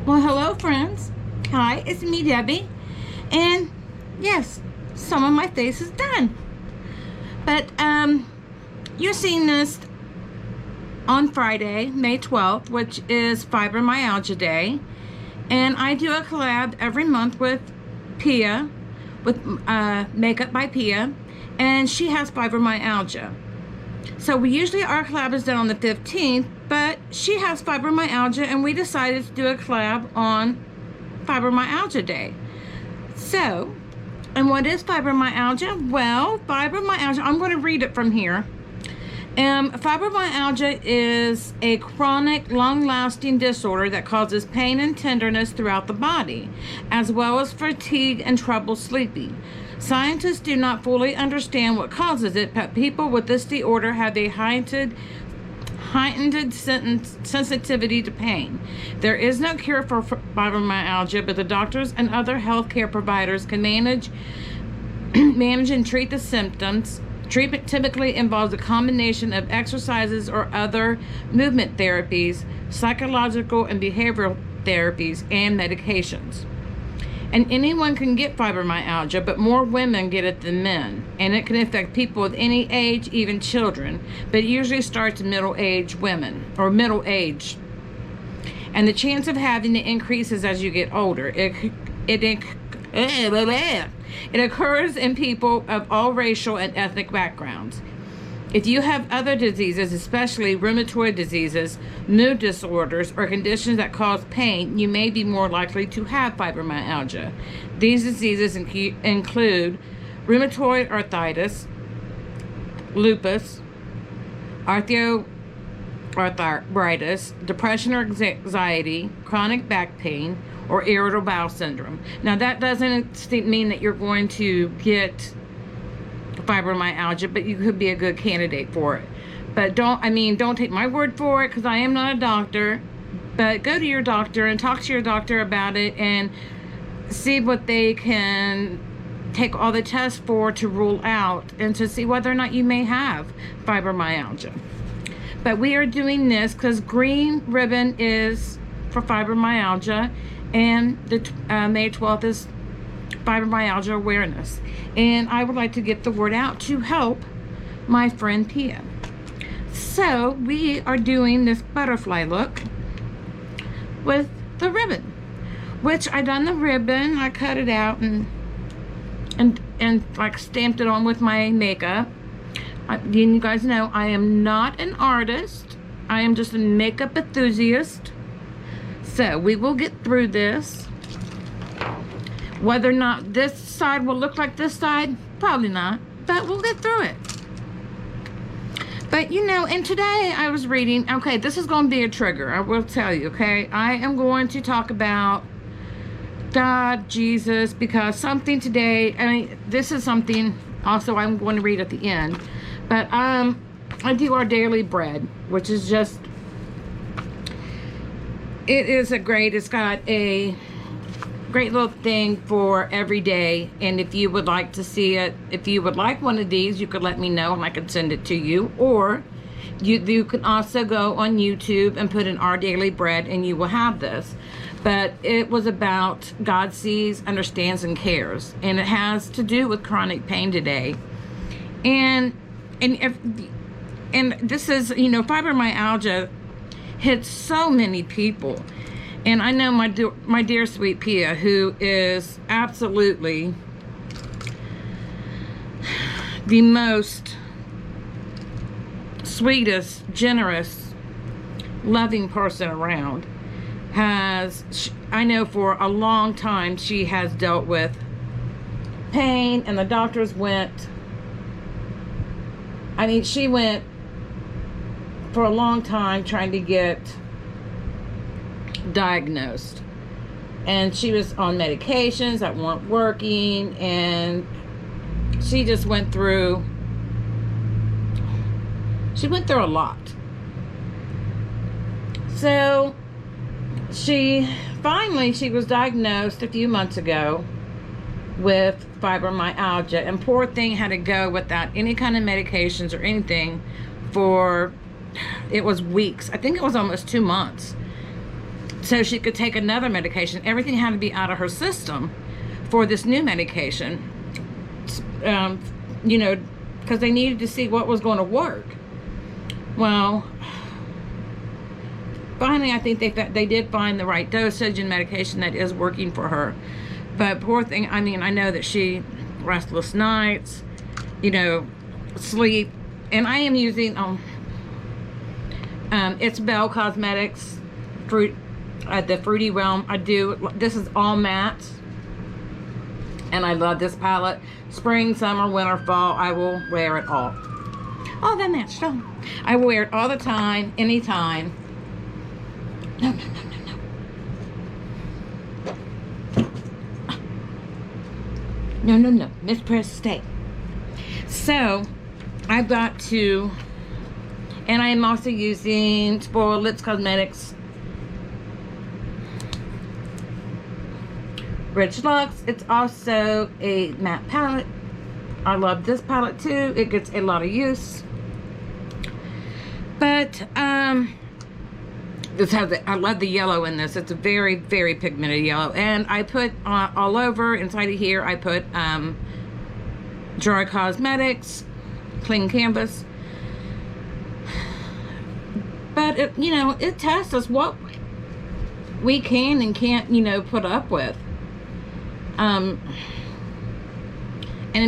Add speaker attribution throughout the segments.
Speaker 1: Well, hello friends. Hi, it's me, Debbie. And yes, some of my face is done. But you're seeing this on Friday, May 12th, which is Fibromyalgia Day. And I do a collab every month with Pia, with Makeup by Pia, and she has fibromyalgia. So our collab is done on the 15th, but she has fibromyalgia, and we decided to do a collab on Fibromyalgia Day. So, and what is fibromyalgia? Well, fibromyalgia, I'm going to read it from here. Fibromyalgia is a chronic, long-lasting disorder that causes pain and tenderness throughout the body, as well as fatigue and trouble sleeping. Scientists do not fully understand what causes it, but people with this disorder have a heightened sensitivity to pain. There is no cure for fibromyalgia, but the doctors and other healthcare providers can manage and treat the symptoms. Treatment typically involves a combination of exercises or other movement therapies, psychological and behavioral therapies, and medications. And anyone can get fibromyalgia, but more women get it than men. And it can affect people of any age, even children, but it usually starts in middle-aged women, or middle age. And the chance of having it increases as you get older. It occurs in people of all racial and ethnic backgrounds. If you have other diseases, especially rheumatoid diseases, mood disorders, or conditions that cause pain, you may be more likely to have fibromyalgia. These diseases include rheumatoid arthritis, lupus, osteoarthritis, depression or anxiety, chronic back pain, or irritable bowel syndrome. Now, that doesn't mean that you're going to get fibromyalgia, but you could be a good candidate for it. But don't take my word for it, because I am not a doctor. But go to your doctor and talk to your doctor about it and see what they can take all the tests for to rule out, and to see whether or not you may have fibromyalgia. But we are doing this because green ribbon is for fibromyalgia, and the May 12th is Fibromyalgia Awareness. And I would like to get the word out to help my friend Pia. So we are doing this butterfly look with the ribbon, which I done the ribbon, I cut it out and like stamped it on with my makeup. You guys know I am not an artist. I am just a makeup enthusiast. So we will get through this. Whether or not this side will look like this side, probably not, but we'll get through it. But and today I was reading, okay, this is going to be a trigger, I will tell you, okay? I am going to talk about God, Jesus, because something today, this is something also I'm going to read at the end, but I do our daily bread, which is just, it's got a great little thing for every day. And if you would like to see it, if you would like one of these, you could let me know and I could send it to you. Or you can also go on YouTube and put in Our Daily Bread and you will have this. But it was about God sees, understands, and cares, and it has to do with chronic pain today. And this is, fibromyalgia hits so many people. And I know my dear sweet Pia, who is absolutely the most sweetest, generous, loving person around, I know for a long time she has dealt with pain, and the doctors she went for a long time trying to get diagnosed, and she was on medications that weren't working, and she just went through a lot. So she was diagnosed a few months ago with fibromyalgia, and poor thing had to go without any kind of medications or anything for, it was weeks. I think it was almost 2 months. so she could take another medication. Everything had to be out of her system for this new medication, you know, because they needed to see what was going to work. Well, finally, I think they did find the right dosage and medication that is working for her. But poor thing, I mean, I know that she, restless nights, you know, sleep, and I am using it's Bell Cosmetics the Fruity Realm. This is all matte, and I love this palette. Spring, summer, winter, fall, I will wear it all. Oh, that matched. Oh, I wear it all the time, anytime. No. No. Miss Press, stay. So, I've got to, and I am also using Spoiled Lips Cosmetics Rich Luxe. It's also a matte palette. I love this palette too. It gets a lot of use. But this has I love the yellow in this. It's a very, very pigmented yellow, and I put all over inside of here. I put Dry Cosmetics Clean Canvas. But it, you know, it tests us what we can and can't, you know, put up with. And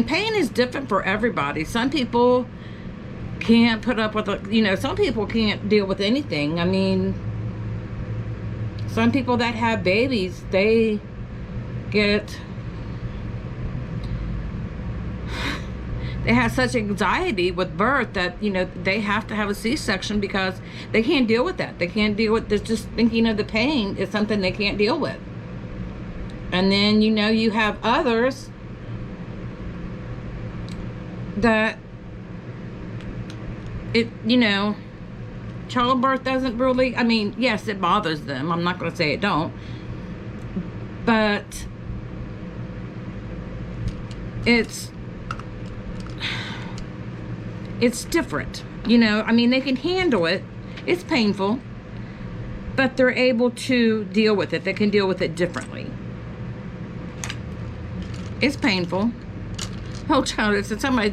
Speaker 1: pain is different for everybody. Some people can't put up with it, you know, some people can't deal with anything. I mean, some people that have babies, they have such anxiety with birth that, you know, they have to have a C-section because they can't deal with that. They can't deal with this. Just thinking of the pain is something they can't deal with. And then, you know, you have others that you know, childbirth doesn't really, I mean, yes, it bothers them. I'm not going to say it don't. But it's different. You know, I mean, they can handle it. It's painful. But they're able to deal with it. They can deal with it differently. It's painful. Oh, child, if somebody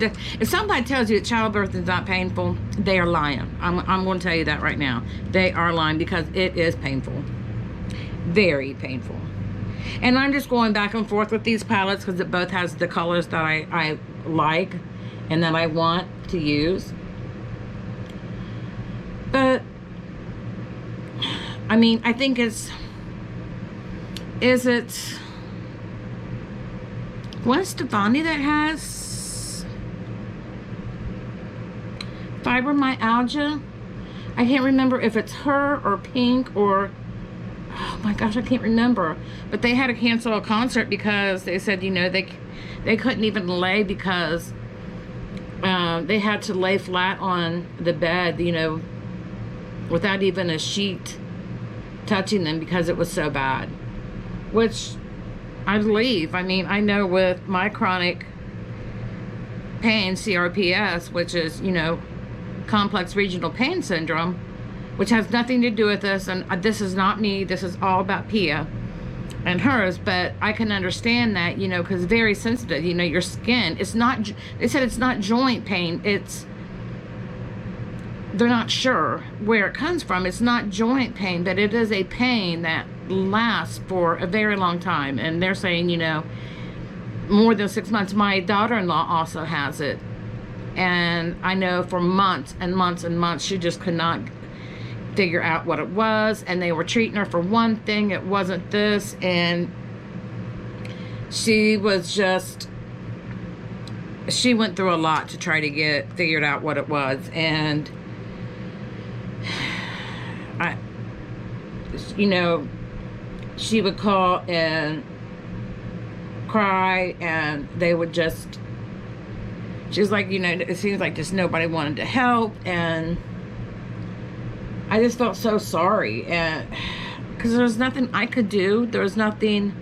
Speaker 1: tells you that childbirth is not painful, they are lying. I'm going to tell you that right now. They are lying, because it is painful. Very painful. And I'm just going back and forth with these palettes because it both has the colors that I like and that I want to use. But, I mean, I think is it Gwen Stefani that has fibromyalgia? I can't remember if it's her or Pink or, oh my gosh, I can't remember. But they had to cancel a concert because they said, you know, they couldn't even lay because they had to lay flat on the bed, you know, without even a sheet touching them because it was so bad. Which I believe. I mean, I know with my chronic pain, CRPS, which is, you know, complex regional pain syndrome, which has nothing to do with this, and this is not me, this is all about Pia and hers, but I can understand that, you know, because very sensitive, you know, your skin, it's not, they said it's not joint pain, they're not sure where it comes from. It's not joint pain, but it is a pain that lasts for a very long time. And they're saying, you know, more than 6 months. My daughter-in-law also has it. And I know for months and months and months, she just could not figure out what it was. And they were treating her for one thing. It wasn't this. And she was just, she went through a lot to try to get figured out what it was. And you know, she would call and cry, and they would just, she's like, you know, it seems like just nobody wanted to help, and I just felt so sorry, and because there was nothing I could do, there was nobody,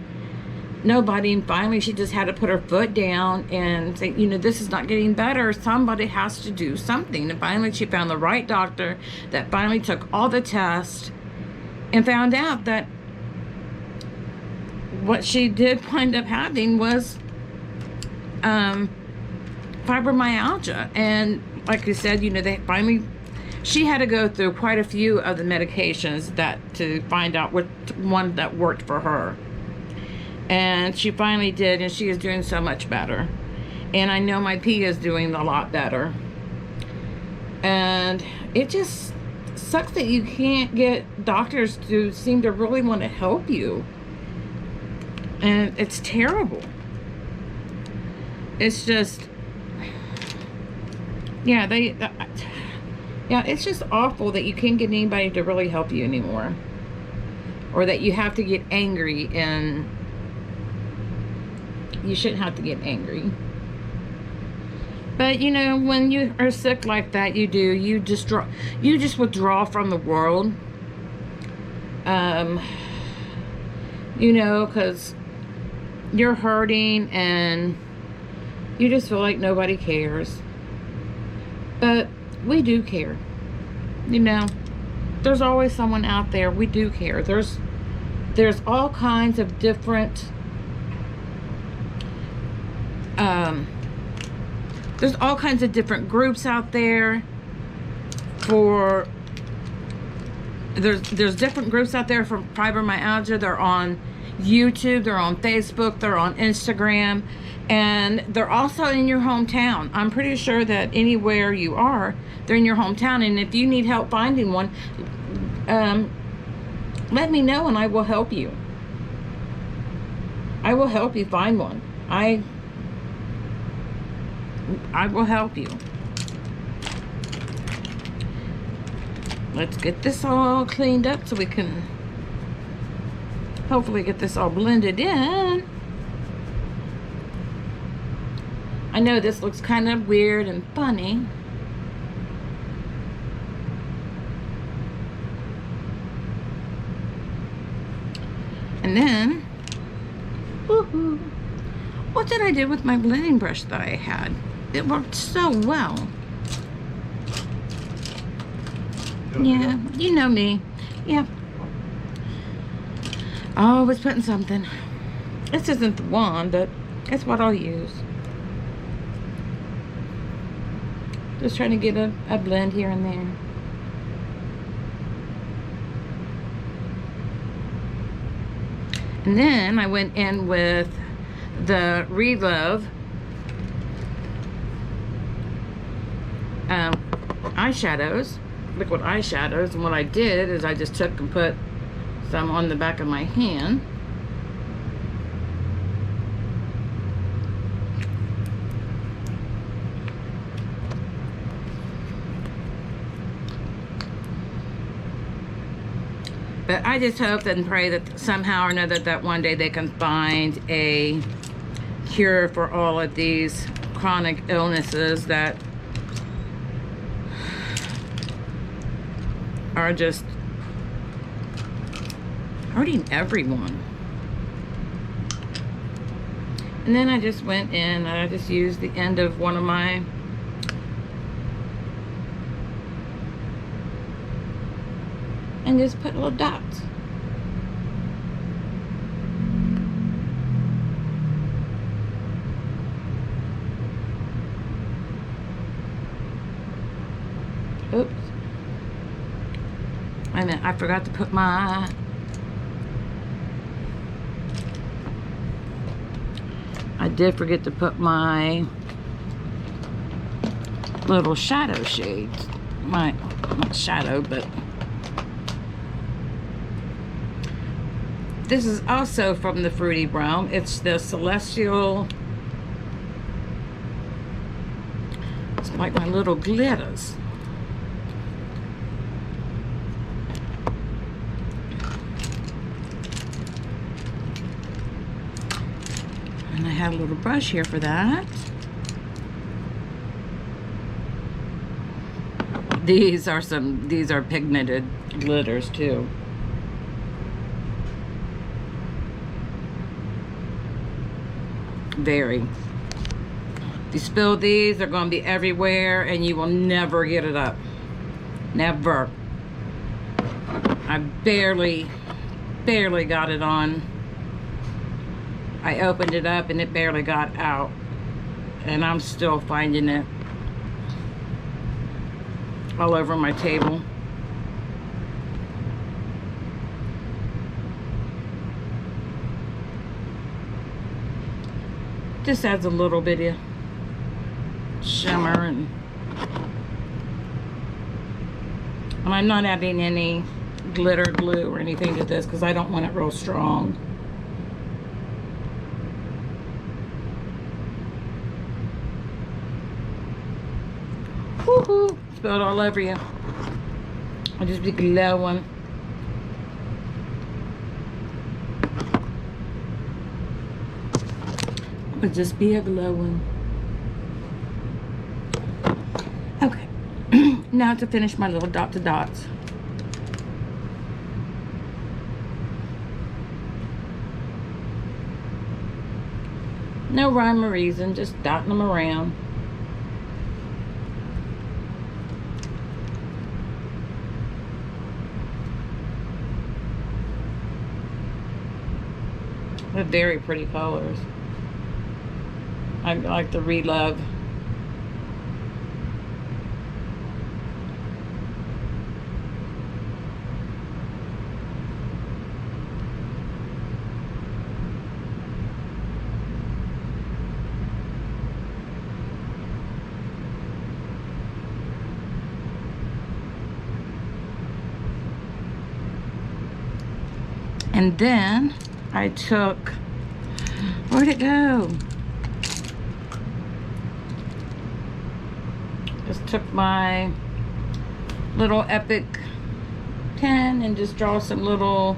Speaker 1: and finally she just had to put her foot down and say, you know, this is not getting better, somebody has to do something. And finally she found the right doctor that finally took all the tests and found out that what she did wind up having was fibromyalgia. And like you said, you know, they finally, she had to go through quite a few of the medications to find out what one that worked for her. And she finally did, and she is doing so much better. And I know my Pia is doing a lot better. And it just sucks that you can't get doctors to seem to really want to help you. And it's terrible. It's just, yeah, it's just awful that you can't get anybody to really help you anymore. Or that you have to get angry, and you shouldn't have to get angry. But you know, when you are sick like that, you just withdraw from the world. You know, because you're hurting and you just feel like nobody cares. But we do care. You know, there's always someone out there. We do care. There's all kinds of different there's all kinds of different groups out there for there's different groups out there for fibromyalgia. They're on YouTube, they're on Facebook, they're on Instagram, and they're also in your hometown. I'm pretty sure that anywhere you are, they're in your hometown. And if you need help finding one, let me know and I will help you. I will help you find one. I will help you. Let's get this all cleaned up so we can hopefully get this all blended in. I know this looks kind of weird and funny. And then, woohoo, what did I do with my blending brush that I had? It worked so well. Yeah, you know me. Yeah. Always putting something. This isn't the wand, but it's what I'll use. Just trying to get a blend here and there. And then I went in with the Relove eyeshadows, liquid eyeshadows. And what I did is I just took and put some on the back of my hand. But I just hope and pray that somehow or another that one day they can find a cure for all of these chronic illnesses that are just hurting everyone. And then I just went in and I just used the end of one of my and just put little dots. Oops. Wait a minute, I forgot to put my I did forget to put my little shadow shades. Not shadow, but this is also from the Fruity Brown. It's the Celestial. It's like my little glitters. And I have a little brush here for that. These are pigmented glitters too. Very. If you spill these, they're going to be everywhere and you will never get it up. Never. I barely got it on. I opened it up and it barely got out. And I'm still finding it all over my table. Just adds a little bit of shimmer, and I'm not adding any glitter glue or anything to this because I don't want it real strong. Woohoo! Spilled all over you. I'll just be glowing. I'll just be a glowing. Okay. Now to finish my little dot to dots. No rhyme or reason, just dotting them around. They're very pretty colors. I like the Relove. And then I took, where'd it go? Just took my little Epic pen and just draw some little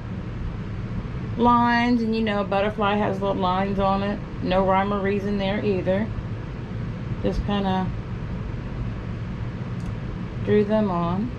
Speaker 1: lines. And you know, a butterfly has little lines on it. No rhyme or reason there either. Just kind of drew them on.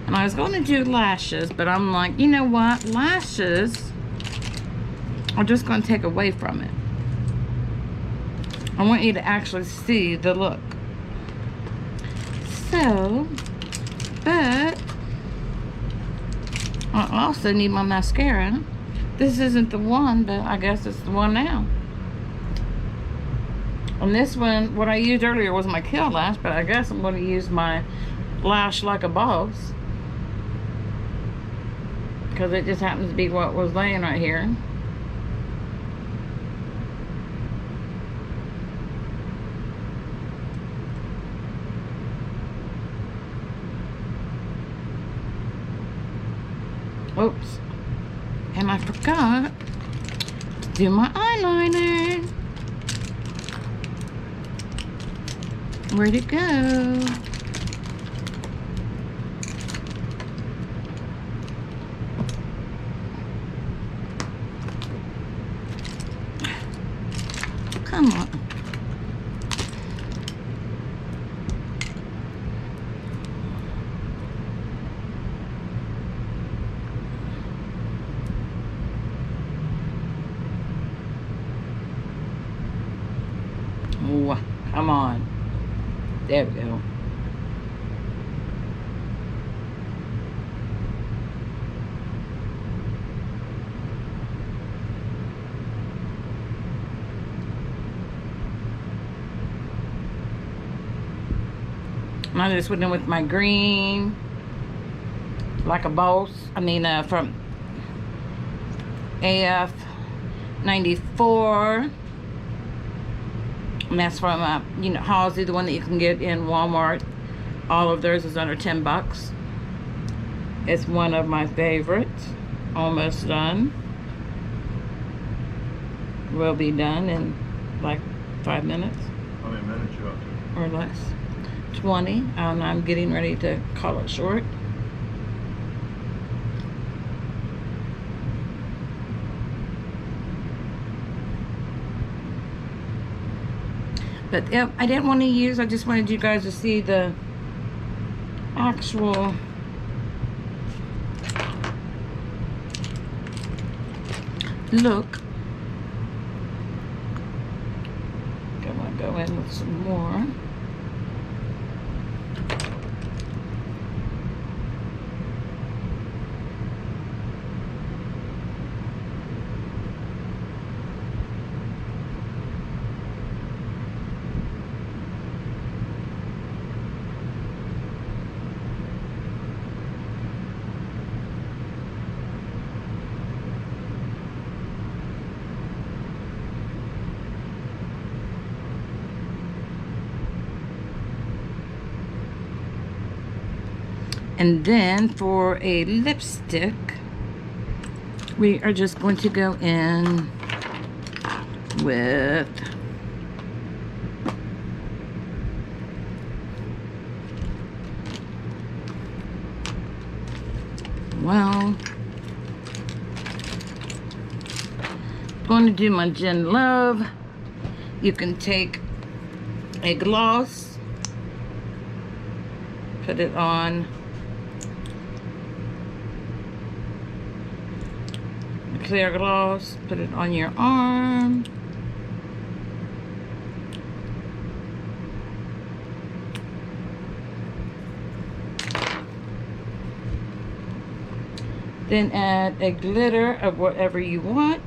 Speaker 1: I was going to do lashes, but I'm like, you know what? Lashes are just going to take away from it. I want you to actually see the look. So, but I also need my mascara. This isn't the one, but I guess it's the one now. And this one, what I used earlier was my Kill Lash, but I guess I'm going to use my Lash Like a Boss, because it just happens to be what was laying right here. Oops. And I forgot to do my eyeliner. Where'd it go? Come on. Oh, come on. There we go. I just went in with my green, like a boss. I mean, from AF 94. And that's from, you know, Halsey, the one that you can get in Walmart. All of theirs is under 10 bucks. It's one of my favorites. Almost done. Will be done in like 5 minutes.
Speaker 2: How many minutes you up to?
Speaker 1: Or less. 20. And I'm getting ready to call it short. But yeah, I didn't want to use, I just wanted you guys to see the actual look. I'm gonna go in with some more. And then for a lipstick, we are just going to go in with going to do my Gin Love. You can take a gloss, put it on clear gloss, put it on your arm. Then add a glitter of whatever you want.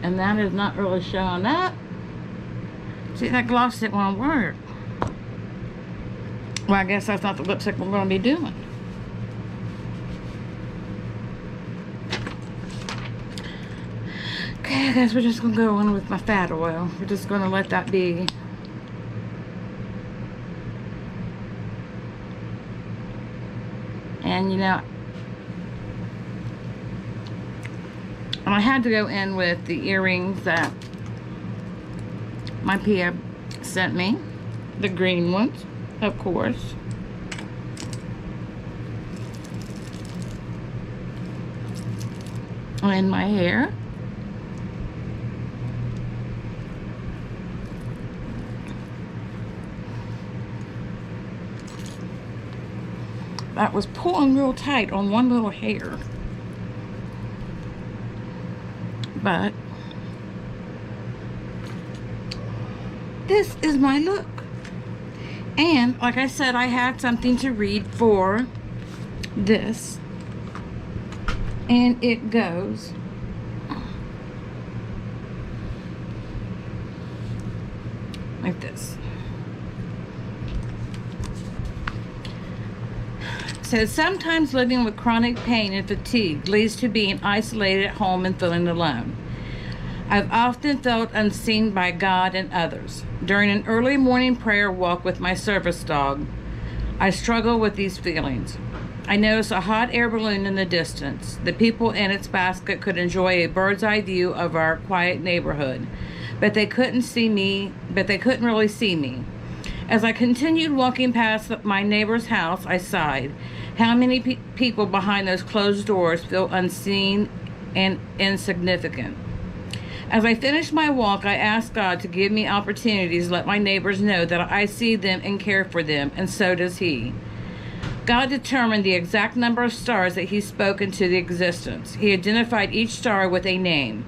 Speaker 1: And that is not really showing up. See, that gloss didn't want to work. Well, I guess that's not the lipstick we're going to be doing. Okay, I guess we're just going to go in with my fat oil. We're just going to let that be. And, you know, I had to go in with the earrings that my Pia sent me, the green ones, of course. In my hair. That was pulling real tight on one little hair. But this is my look. And like I said, I had something to read for this. And it goes like this. It says, sometimes living with chronic pain and fatigue leads to being isolated at home and feeling alone. I've often felt unseen by God and others. During an early morning prayer walk with my service dog, I struggle with these feelings. I notice a hot air balloon in the distance. The people in its basket could enjoy a bird's eye view of our quiet neighborhood, but they couldn't really see me. As I continued walking past my neighbor's house, I sighed. How many people behind those closed doors feel unseen and insignificant? As I finished my walk, I asked God to give me opportunities to let my neighbors know that I see them and care for them, and so does He. God determined the exact number of stars that He spoke into the existence. He identified each star with a name.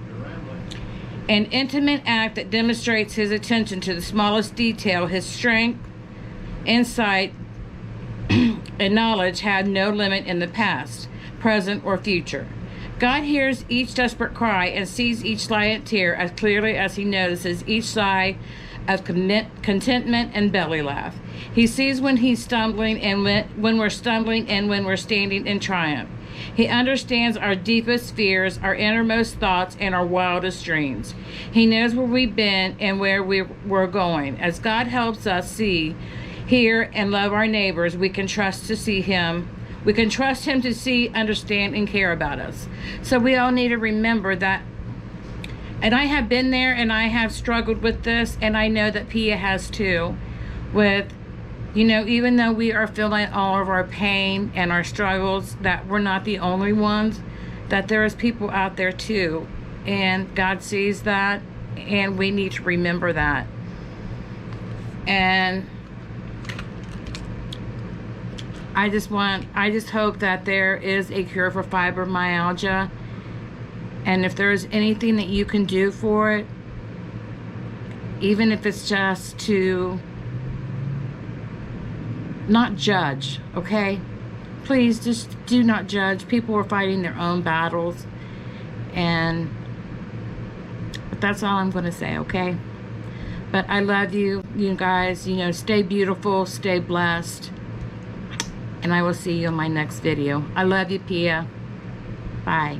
Speaker 1: An intimate act that demonstrates His attention to the smallest detail. His strength, insight, and knowledge had no limit in the past, present, or future. God hears each desperate cry and sees each silent tear as clearly as he notices each sigh of contentment and belly laugh. He sees when he's stumbling and when we're stumbling and when we're standing in triumph. He understands our deepest fears, our innermost thoughts, and our wildest dreams. He knows where we've been and where we're going. As God helps us see, hear, and love our neighbors, we can trust to see him. We can trust him to see, understand, and care about us. So we all need to remember that. And I have been there and I have struggled with this, and I know that Pia has too. With, you know, even though we are feeling all of our pain and our struggles, that we're not the only ones, that there is people out there too. And God sees that, and we need to remember that. And I just hope that there is a cure for fibromyalgia. And if there's anything that you can do for it, even if it's just to not judge, okay? Please just do not judge. People are fighting their own battles. But that's all I'm going to say, okay? But I love you, you guys. You know, stay beautiful, stay blessed. And I will see you in my next video. I love you, Pia. Bye.